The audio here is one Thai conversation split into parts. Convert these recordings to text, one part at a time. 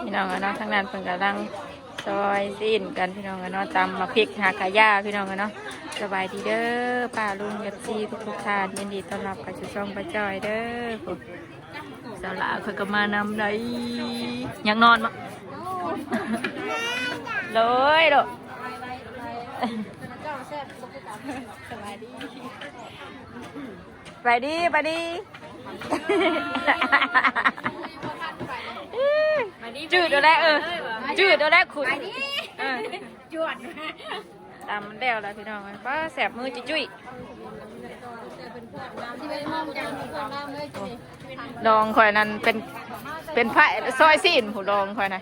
พี่น้องเนาะทั้งนั้นเพิ่นกำลังซอยซีนกันพี่น้องเนาะตำมาพริกหากะย่าพี่น้องเนาะสบายดีเด้อป้าลุงFCทุกท่านยินดีต้อนรับกับช่องป้าจอยเด้อสาวหลาเพิ่นก็มานำได้ยังนอนมั้งเลยลูกไปดีจืดเอาแล้วจืดเอาแล้วขุดจวดตามมันเดวแล้วพี่น้องป้าแสบมือจุ้ยดองคอยนั้นเป็นพระซอยซีนผู้ดองคอยนะ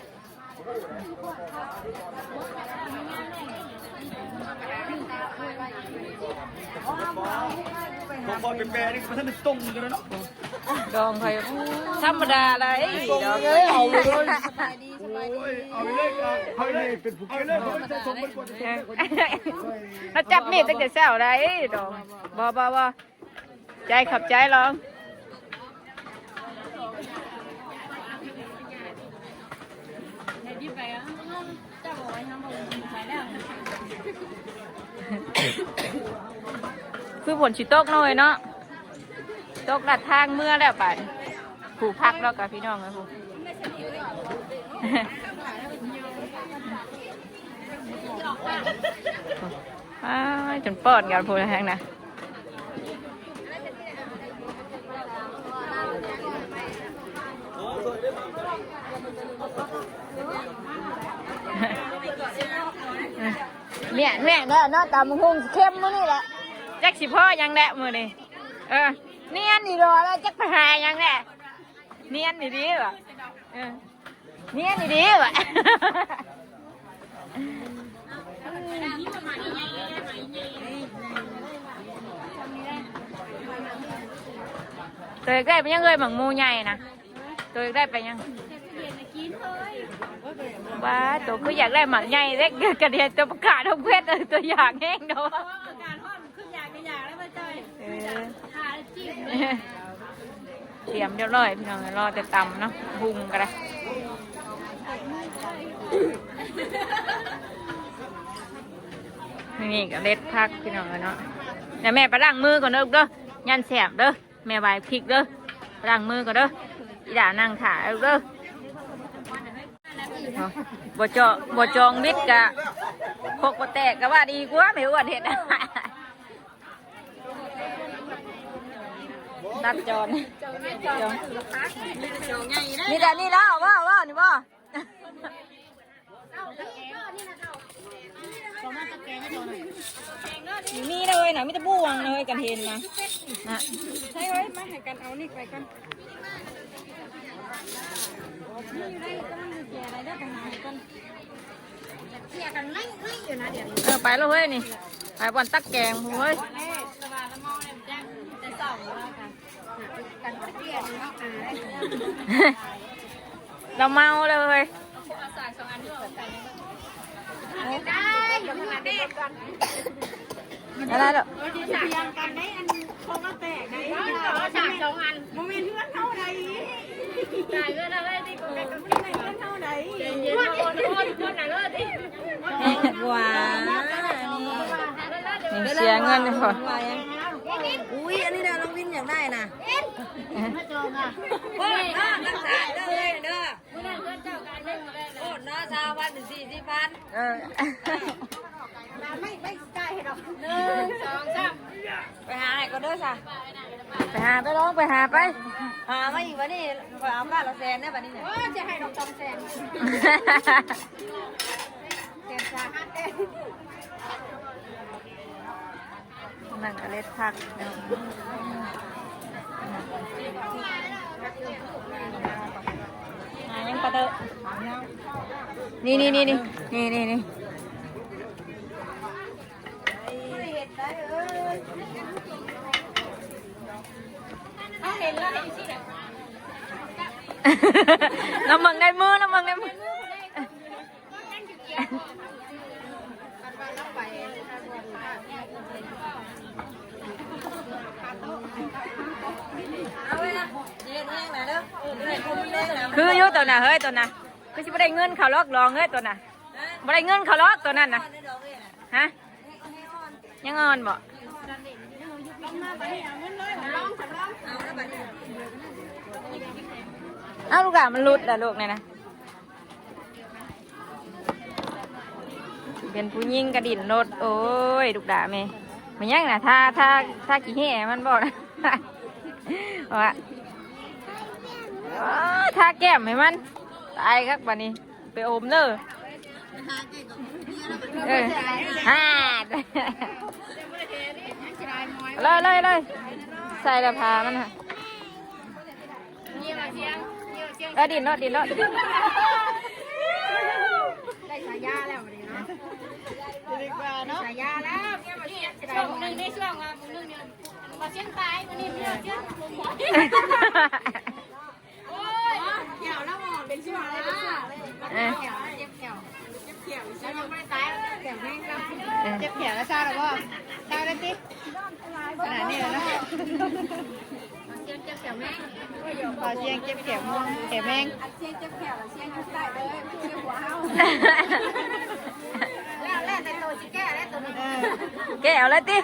พอเป็นแปรนี่มันท่านตรงกันแล้วเนาะดองคอยธรรมดาอะไรดองเลยเอาเลยเอาเลยเอาเลยเป็นผู้เอาเลยจะส่งไปก่อนแล้วจับมีดตั้งแต่เช้าได้ดองบ่ใจขับใจลองคือผลชิโต๊กน้อยเนาะโต๊กลัดทางเมื่อแล้วป่านผูกพักแล้วกับพี่น้องนะผูจนปอดกันพูดแห้งนะเนี่ยเนาะตำหุ่งเข้มมื้อนี่แหละจักสิพ่อยังแหละมื้อนี่เนียนนี่รอแล้วจักไปหายังแหละเนียนนี่ดีว่ะเนียนนี่ดีว่ะตัวได้ไปยังเลยหมังมูใหญ่นะตัวได้ไปยังว้าตัวก็อยากได้หมักใหญ่เล็กกระเดียดตัวประกาศทุกเพศตัวอยากแห้งเนาะเตรียมเรียบร้อยพี่น้องรอแต่ตำเนาะบุ้งกันเลยนี่ก็เล็ดพักพี่น้องเนาะเดี๋ยวแม่ไปล้างมือก่อนเด้อยันแสบเด้อแม่ใบพริกเด้อไปล้างมือก่อนเด้ออีด่านั่งขาเด้อบ่จองมิดกะพกบ่แตกก็ว่าดีกว่าไม่อ้วนเห็ดตักจอนนี่แต่นี่แล้วว่านี่บ่มีเลยนะมิตรบ้วงเลยกันเห็นนะใช่ไว้มาให้กันเอานี่ไปกันไปแล้วเฮ้ยนี่ไปบอลตักแกงเฮ้ยเราเมาเลยอะไรหรอยังกันได้อันคงก็แตกได้สองอันโมเมนต์เพื่อนเท่าไหร่จ่ายเงินอะไรที่กูเป็นเพื่อนเท่าไหร่เย็นๆคนไหนเลิศดิว้านี่เสียเงินเลยพออุ้ยอันนี้เดี๋ยวน้องวินอยากได้นะไม่จองอ่ะโอ้ยรักษาเลยเด้อโอ้น้าชาววันถึง40,000ไม่จ่ายให้ดอก1 2 3ไปหาให้ก็เด้อจ้ะไปหาไปร้องไปหาไปหามาอีกวันนี้ไปเอาบ้านละแสนเนี่ยวันนี้เนี่ยจะให้ดอก200,000นั่งกระเล็ดพักยังปะเตอนี่น้ำมึงในมือคืออยู่ตัวน่ะเฮ้ยตัวน่ะ ก็สิบ่ได้เงินเขาลอกลองเลยตัวน่ะบ่ได้เงินเขาลอกตัวนั้นน่ะฮะยังอ่อนบ่เอาลูกอ่ะมันหลุดอ่ะลูกนี่นะเป็นผู้หญิงกระดิ่นรถโอ้ยลูกด่าแม่มันยังน่ะถ้ากี่แห่มันบอกนะว่าถ้าแก้มให้มันตายครับบัดนี้ไปอมเนอะฮ่าเลยใส่ละพามันฮะดินรถได้ฉายาแล้ววันนี้เนาะดีกว่าเนาะฉายาแล้วเนี่ยมาเชียร์ช่วงนึงในช่วงนึงเนี่ยมาเชียร์ตายวันนี้เนี่ยเชียร์ลงหัวโอ้ยเกี่ยวแล้วหมอเป็นช่วงอะไรเป็นช่วงเลยเจ็บแขวแล้วยังไม่ตายแขวแม่งแล้วเจ็บแขวแล้วชาหรือเปล่าชาได้ติขนาดนี้แล้วนะเชียงเจ็บแขวแม่งพอเชียงเจ็บแขวม่วงแขวแม่งเชียงเจ็บแขวเชียงยุ่งได้เลยเชียงหัวเฮาแล้วแต่ตัวสิแก้แล้วตัวนี้แก้เอาเลยติ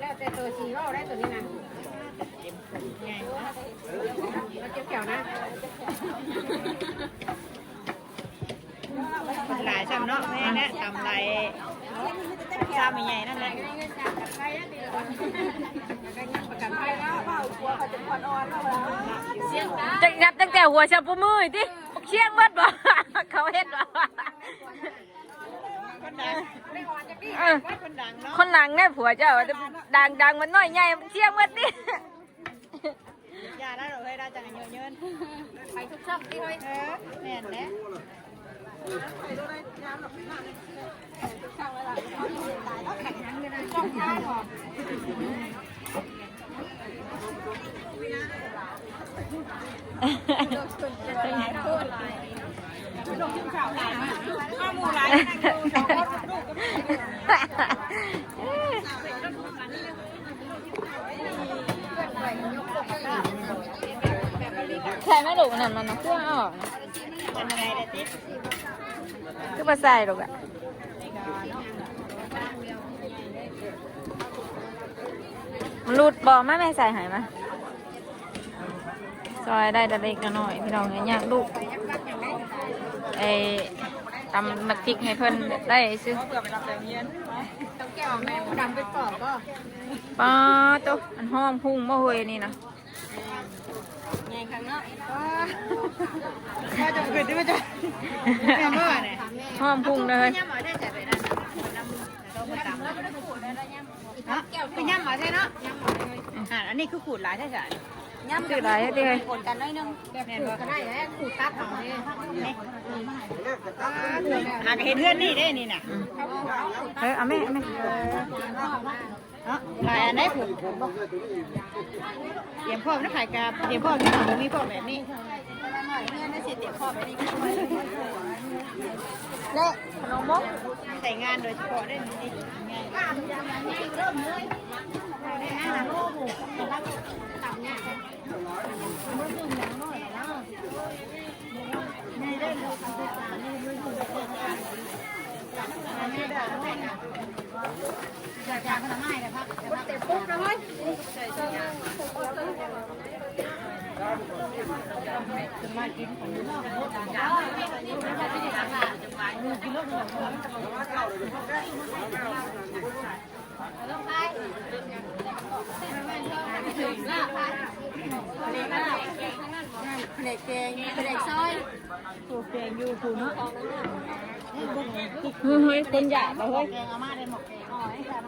แล้วแต่ตัวสีว่าได้ตัวนี้นะเจ็บแขวนะหลายซ้ำเนาะแม่เนี่ยทำไรซ้ำใหญ่นั่นแหละจะนับตั้งแต่หัวชาปูมือที่เชี่ยงมัดบ่เขาเห็นบ่คนดังเนี่ยผัวเจ้าดังมันน้อยใหญ่เชี่ยงมัดดิอย่าได้หรอกเฮ้ยได้จังเงินเงินไปทุกช่องที่เฮ้ยแน่นแน่ใช่ไหมลูกนั่นมันเครื่องออกเป็นยังไงเด็ดติ๊กคือมาใส่ลูกอะมันรูดบอมาแม่ใส่หายมาซอยได้แต่เล็กน้อยพี่น้องเนี่ยยากลูกไอ้ตำมักพริกให้เพิ่นได้ซื้อป้าตุ๊กอันห้อมพุ่งมะเฮยนี่นะไงครั้งเนาะก็จะเกิดได้ไหมจ๊ะห้อมพุ่งเลยคือย่ำหมาใช่เนาะอันนี้คือขูดหลายใช่ไหมย่ำคือหลายใช่ไหมขูดกันน้อยนึงแบบขูดก็ได้แล้วขูดตัดของนี่เห็นเพื่อนนี่ได้นี่น่ะเอาไม่หลายอันได้ผูกเตรียมพร้อมนะขายกาเตรียมพร้อมที่ผมมีพร้อมแบบนี้เสียเตรียมพร้อมแบบนี้เละขนมมกใส่งานโดยเฉพาะได้นี่เริ่มเลยได้งานโลบุกตับเนี่ยมือดึงอย่างน้อยนะนี่ได้เลยทำตัวจานนี่มือดึงนี่ได้อยากจะขนาดไหนนะครับเตะปุ๊บนะเฮ้ยมากินของลูกกินลูกเด็กเก่งเด็กซอยตัวเก่งอยู่คุณเนาะเฮ้ยคนใหญ่ไปเฮ้ย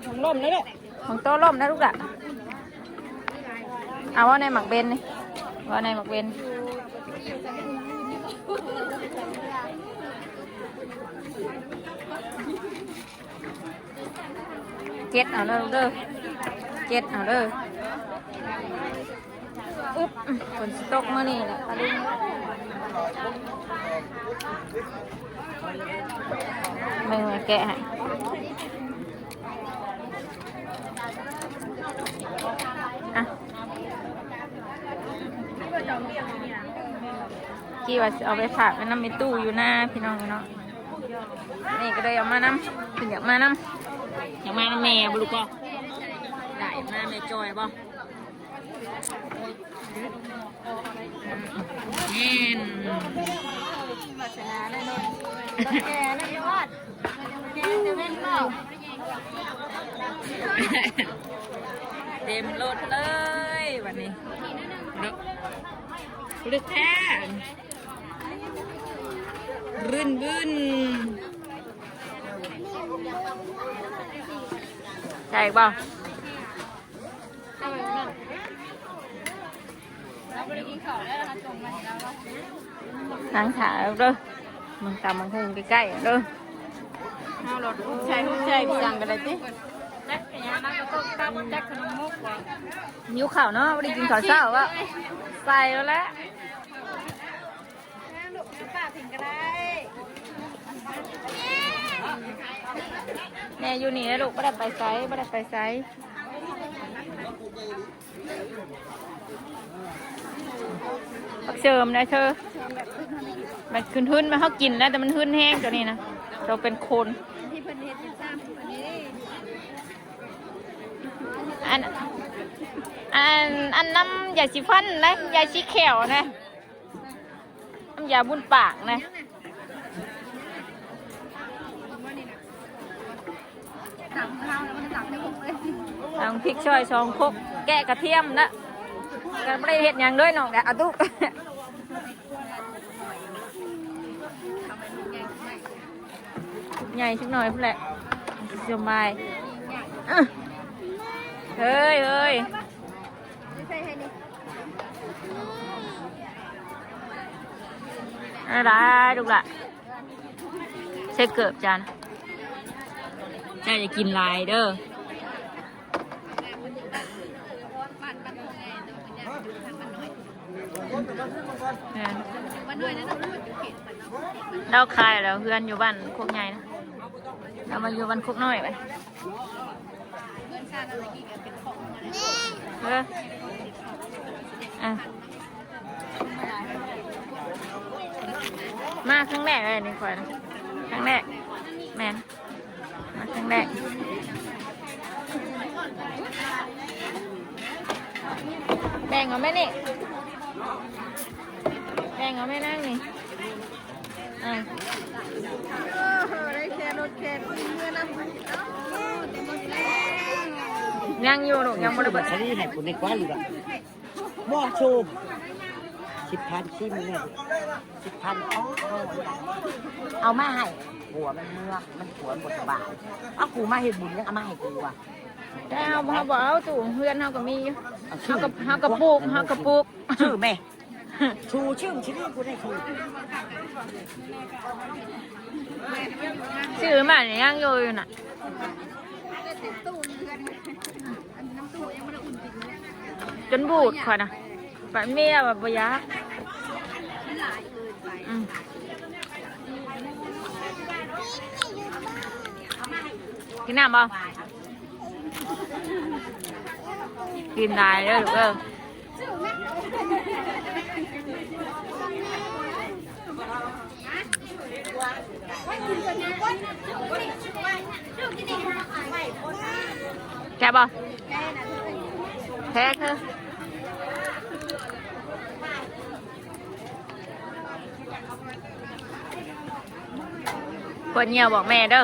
ของล่มเลยลูกของโต๊ะล่มนะลูกอะเอาว่าในหมักเบนนี่ว่าในหมักเบนเจ็ดเอาเลยเด้อเจ็ดเอาเลยอุ๊บฝนตกมานี่แหละตะลึงไม่มาแกะให้อ่ะ กี่ว่าจะเอาไปฝากไว้น้ำในตู้อยู่หน้าพี่น้องเนาะนี่ก็เลยเอามาน้ำถึงอยากมาน้ำแม่บุรุษบ่ได้มาแม่จอยบ่เห็นแก่นะยอดแก่จะเป็นเปล่าเต็มรถเลยวันนี้ลึกแท้รื่นใช่ป่ะนั่งถ่ายเด้อมันตามมันคงใกล้ๆเด้อเอารถฮุบใช่พี่จังกันเลยตินิ้วข่าวเนาะไม่ได้กินข้าวเช้าวะใส่แล้วแหละแม่อยู่นี่นะลูกไม่ได้ไปไซปักเชิมนะเธอมันขึ้นหื้นมาเขากินแล้วแต่มันหื้นแห้งตัวนี้นะเราเป็นคนอันน้ำยาสีฟันนะยาสีแขวนะน้ำยาบุญปากนะทางพริกช่อยซองคกแกะกระเทียมนะก็ไม่ได้เห็ดอย่างด้วยน้องแต่เอาตุ๊กใหญ่สักหน่อยเพื่อแหละสบายเฮ้ยอะไรลูกละใช่เกือบจานเจ้าจะกินลายเด้อเราคายแล้วเพื่อนอยู่บ้านโคกใหญ่นะเรามาอยู่บ้านโคกน้อยไปมาครั้งแรกเลยนี่คอยนะครั้งแรกแมนมาครั้งแรกแบ่งเอาไหมนี่แบ่งเอาไหมนั่งนี่ยังอยู่หนูยังไม่ได้เปิด ใช้ที่ไหนคนในกว้านหรือเปล่าบอกโชว์10,000ที่มันเนี่ย10,000เอามาให้หัวมันเมื่อมันหัวหมดสบายเอากูมาเห็นบุญยังเอามาให้กูอ่ะ แต่เขาบอกเอาตู่เพื่อนเขาก็มีเขากระปุกชื่อแม่ชูชื่อชื่อกูได้ชูชื่อมาเนี่ยยังอยู่น่ะจนบูดค่ะนะปะเมียแบบบยักกินน้ำบ่กินได้เลยลูกแกบ่แพ้คือคนเงียวบอกแม่เด้อ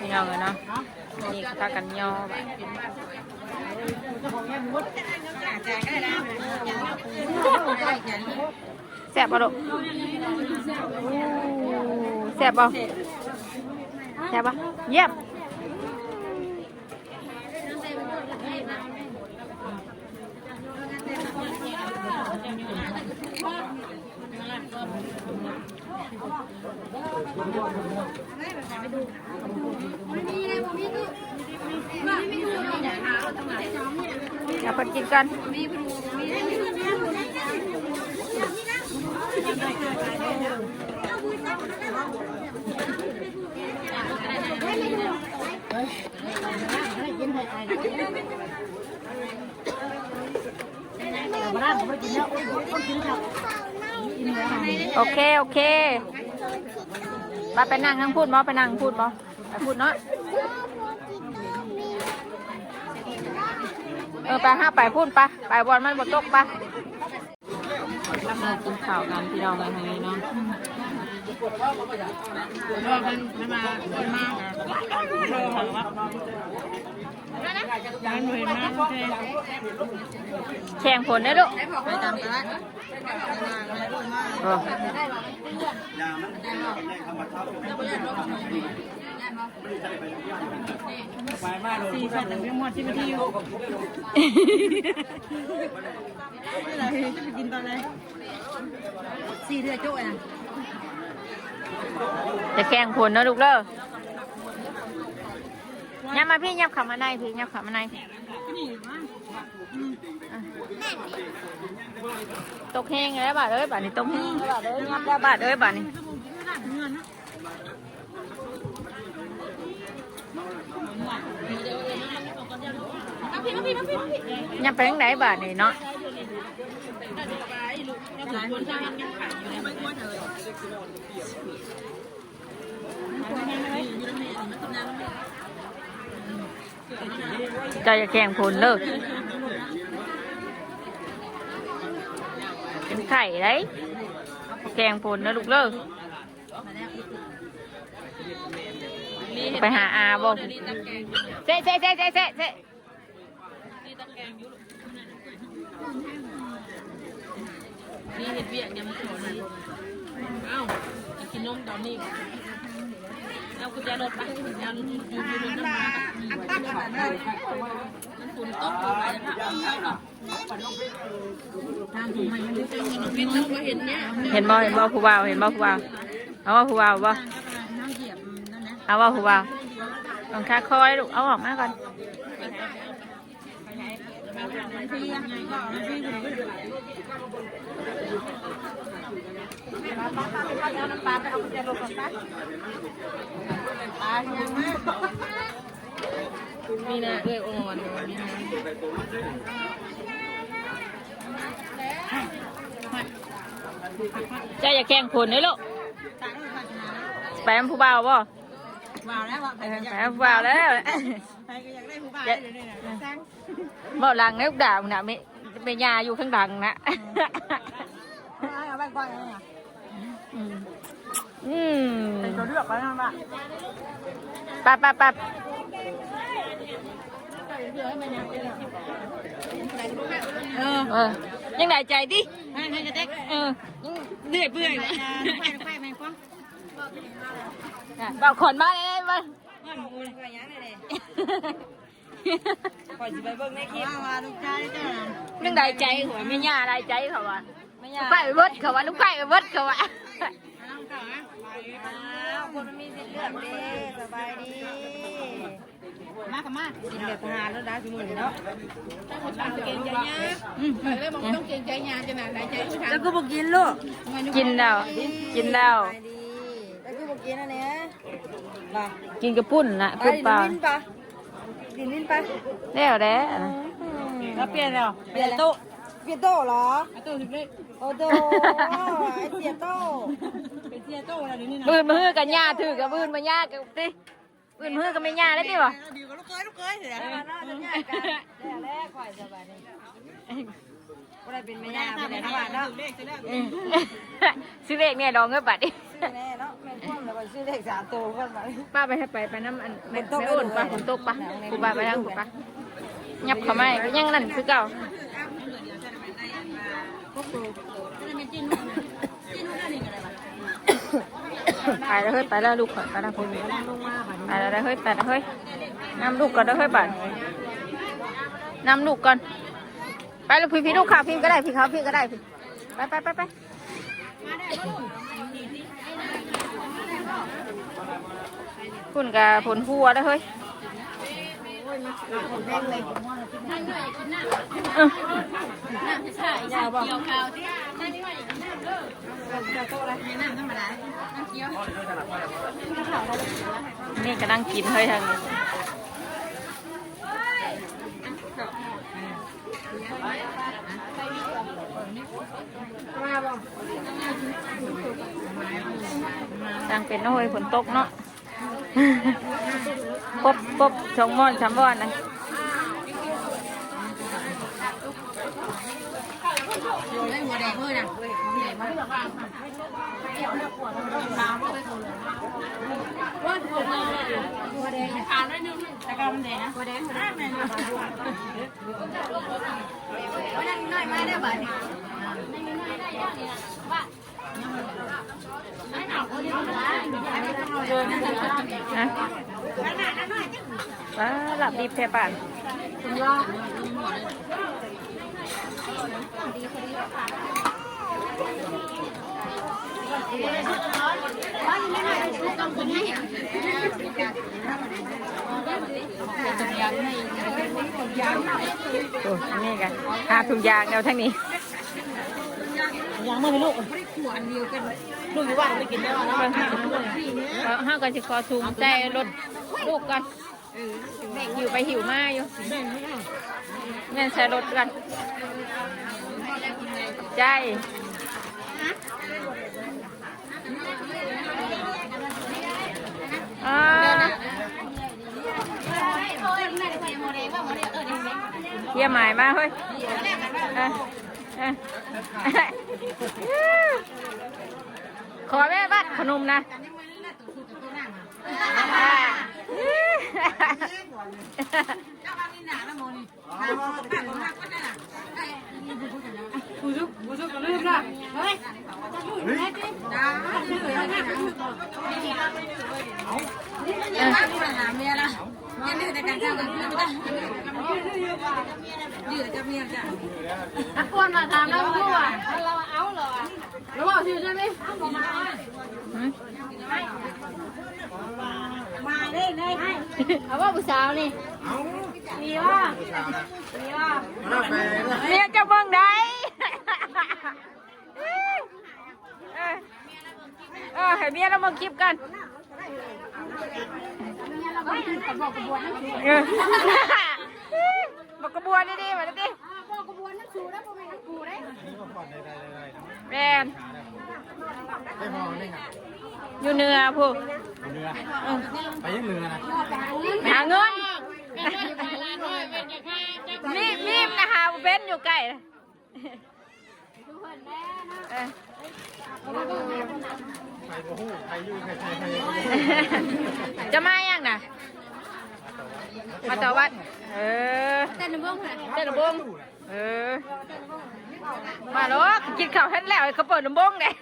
พี่น้องเลยเนาะนี่ก็พากันย่อไปแซ่บป่ะลูกแซ่บป่ะเยี่ยม อย่าเพิ่งกินกัน โอเคโอเคไปนั่งทั้งพูดมอไปนั่งพูดมอไปพูดเนาะไปห้าไปพูดไปบอลมันบดตกเรากินข้าวกันพี่น้องกันทางนี้เนาะแข่งผลได้ลูกไปตามกันสี่แผ่นหนึ่งทั้งหมดที่มาที่อยู่อะไรจะไปกินตอนไหนสี่เดือนโจ้ยนะจะแข่งผลนะลูกเด้อยับมาพี่ยับขับมาในพี่ยับขับมาในตกแห้งแล้วบาดบาดนี่ตกแห้งแล้วบาดยับแล้วบาดบาดนี่ยับไปทางไหนบาดนี่เนาะจะแข่งผลเลิกเป็นไข่đấyแข่งผลนะลูกเลิกไปหาอาบ่เซ่นี่เห็ดเบี้ยยังไม่ถอนเลยเอ้ากินนมตอนนี้เอากุญแจรถไปกุญแจรถอยู่รถน้ำมามันฝุ่นตกไปทางผมมันยังเป็นแล้วก็เห็นเนี่ยเห็นบ่ผู้บ่าวเอาว่าผู้บ่าวบ่เอาว่าผู้บ่าวลองค่าคอยลูกเอาออกมาก่อนมีนะเอ้ยอ่อนเจ้าอย่าแข่งผลเลยลูกไปมันผู้บ่าวบ่ไปมันผู้บ่าวแล้วบ่หลังนะลูกดาวน่ะไม่ยาอยู่ข้างหลังนะเป็นตัวเลือกไปนั่นป่ะปั๊บยังได้ใจดิยังเดือดเบื่อเลยเบาขนมาเลยมาคอยสิไปเบิ่งในคลิปว่าลูกชายเจ้ายังได้ใจหัวไม่ย่าได้ใจเขาว่าไปเบิดเขาว่าลูกไปเบิดเขาว่าคนมีสิทธิ์เลือกดีสบายดีมากินแบบทหารแล้วได้สิมื้อนี้เนาะเก่งใจยาเลยบอกต้องเก่งใจยาจะหนาใจใจผู้ชายแล้วก็บ่กินลูกกินแล้วแล้วก็บ่กินอันนี้กินกระปุ้นนะปุ้นเปล่าดินลิ้นไปแล้วแล้วเปลี่ยนแล้วเปลี่ยนโต๊ะเหรอโต๊ะเล็กโอ้โหไอ้เสียโต๊ะเป็นเสียโต๊ะอะไรนี่นะบืนมือกันยาถือกับบืนมาย่ากับติบืนมือกันไม่ย่าได้ดิวะดีกว่าลูกเคยเสียแล้วข่อยสบายดีก็ได้เป็นแม่ย่าเป็นอะไรบ้างเนาะซื้อเลขเนี่ยดองเงินบัตรดิแน่เนาะแม่พ่อแล้วก็ซื้อเลข3 ตัวกันมาป้าไปน้ำอันแม่โอนป้าฝนตกป้ากูป้าไปทางกูป้ายับเขาไม่ยังนั่นคือเก่าไปแล้วเฮ้ยไปแล้วลูกไปแล้วพูดไปแล้วเฮ้ยน้ำลูกก่อนแล้วเฮ้ยบัตรน้ำลูกก่อนไปลูกพี่ลูกขาพี่ก็ได้พี่เขาพี่ก็ได้พี่ไป คุณกับผลพัวแล้วเฮ้ยนี่กำลังกินเฮ้ยทางนี้ต่างเป็นน้อยฝนตกเนาะปบสองม่อนสามม่อนนะหัวแดงเลยนะหัวแดงอ่านได้นึงแต่ก็มันแดงนะหัวแดงหัวแดงหัวแดงน้อยมาได้บ่เนี่ยนะหลับดีแพร่ป่านโอ้นี่กันหาถุงยางเอาทั้งนี้ยางเมื่อไหร่ลูกลูกอยู่บ้านไม่กินได้หรอห้ากันจะขอถุงแต่รถลูกกันหิวไปหิวมาอยู่แม่ใส่รถกันใจเยี่ยมหมายมาเฮ้ยขอแม่บัดขนมนะบุษลืมละเฮ้ยหาเมียละยังดื้อแต่การเจ้ากันไม่ได้ดื้อจะเมียจ้ะนักควรมาถามเราดูอ่ะเราเอาเหรอเราบอกชื่อใช่ไหมมาได้เลยเอาว่าผู้สาวนี่มีว่าเมียจะเบิ่งได้ให้เมียเรามาคลิปกันบอกกระบวนดีๆมาดิบอกกระบวนนักสู้นะพวกแม่นักกูได้แมนอยู่เหนือพวกไปยังเรือนะหาเงินมีมนะคะเบ้นอยู่ใกล้จะมายังน่ะมาต่อวัดเต้นบ้งเต้นบ้งมาลูกกินข้าวท่านแล้วเขาเปิดบ้งเนี่ย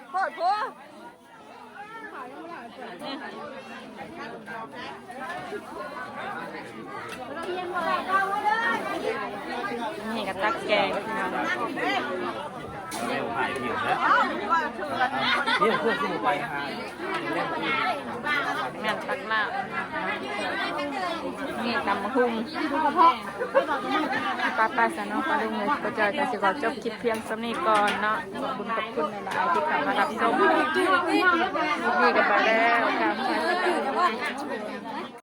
โคตรโผล่นี่กับตักแกงถ่ายผิวแล้วนี่พวกที่ไปหาแม่นตักมากนี่ตำมะฮุ่งป้าสน้องปลาลุงเลยก็จะสิขอจบคลิปเพียงสำนี้ก่อนเนาะขอบคุณหลายๆที่กลับมารับชมนี่กันไปแล้วค่ะ